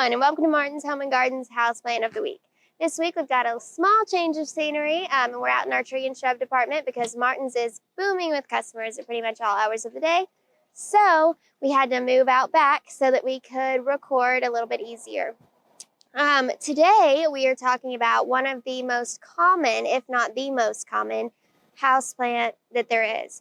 everyone, and welcome to Martin's Home and Garden's Houseplant of the Week. This week we've got a small change of scenery, and we're out in our tree and shrub department because Martin's is booming with customers at pretty much all hours of the day. So we had to move out back so that we could record a little bit easier. Today we are talking about one of the most common, if not the most common, houseplant that there is.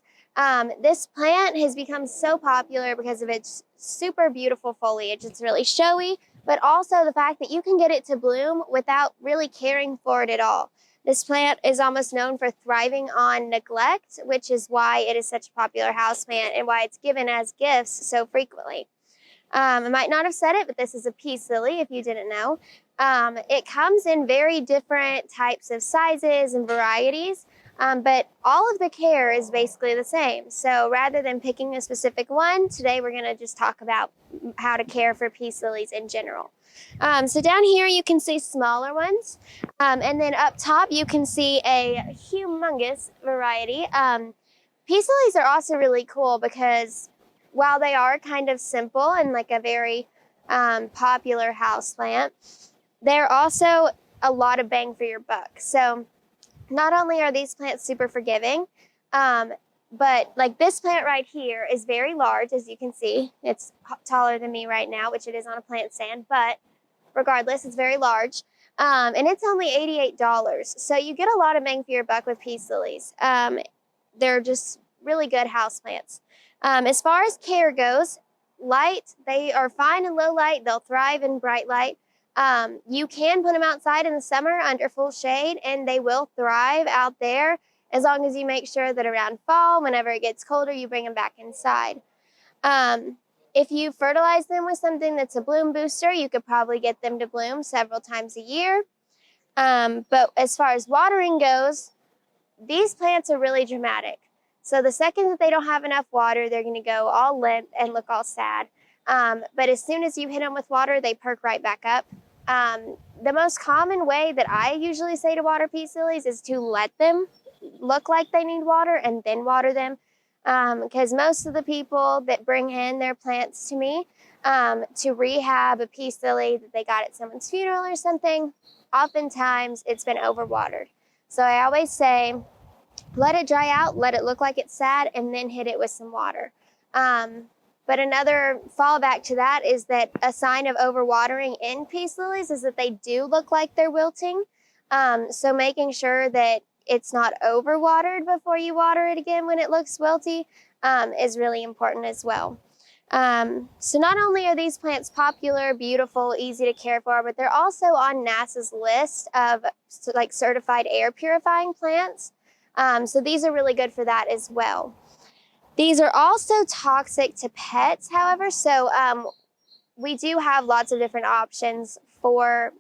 This plant has become so popular because of its super beautiful foliage. It's really showy, but also the fact that you can get it to bloom without really caring for it at all. This plant is almost known for thriving on neglect, which is why it is such a popular houseplant and why it's given as gifts so frequently. I might not have said it, but this is a peace lily, if you didn't know. It comes in very different types of sizes and varieties. But all of the care is basically the same. So rather than picking a specific one, today we're going to just talk about how to care for peace lilies in general. So down here you can see smaller ones. And then up top you can see a humongous variety. Peace lilies are also really cool because while they are kind of simple and like a very popular houseplant, they're also a lot of bang for your buck. So not only are these plants super forgiving, but like this plant right here is very large, as you can see. It's taller than me right now, which it is on a plant stand, but regardless, it's very large. And it's only $88. So you get a lot of bang for your buck with peace lilies. They're just really good houseplants. As far as care goes, light, they are fine in low light. They'll thrive in bright light. You can put them outside in the summer under full shade and they will thrive out there as long as you make sure that around fall, whenever it gets colder, you bring them back inside. If you fertilize them with something that's a bloom booster, you could probably get them to bloom several times a year. But as far as watering goes, these plants are really dramatic. So the second that they don't have enough water, they're going to go all limp and look all sad. But as soon as you hit them with water, they perk right back up. The most common way that I usually say to water peace lilies is to let them look like they need water and then water them. Because most of the people that bring in their plants to me to rehab a peace lily that they got at someone's funeral or something, oftentimes it's been overwatered. So I always say, let it dry out, let it look like it's sad, and then hit it with some water. But another fallback to that is that a sign of overwatering in peace lilies is that they do look like they're wilting. So making sure that it's not overwatered before you water it again when it looks wilty is really important as well. So not only are these plants popular, beautiful, easy to care for, but they're also on NASA's list of like certified air purifying plants. So these are really good for that as well. These are also toxic to pets, however, so we do have lots of different options for,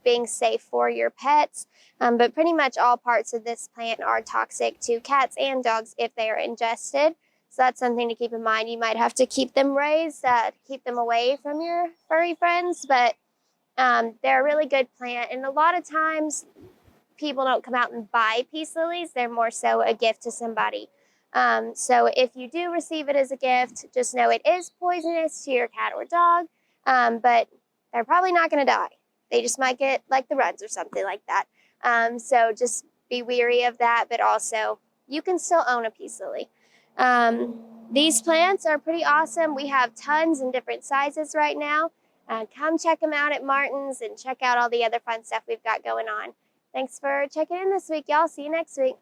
being safe for your pets, but pretty much all parts of this plant are toxic to cats and dogs if they are ingested. So that's something to keep in mind. You might have to keep them raised, keep them away from your furry friends, but they're a really good plant, and a lot of times people don't come out and buy peace lilies. They're more so a gift to somebody. So if you do receive it as a gift, just know it is poisonous to your cat or dog, but they're probably not going to die. They just might get like the runs or something like that. So just be wary of that, but also you can still own a peace lily. These plants are pretty awesome. We have tons in different sizes right now. Come check them out at Martin's and check out all the other fun stuff we've got going on. Thanks for checking in this week, y'all. See you next week.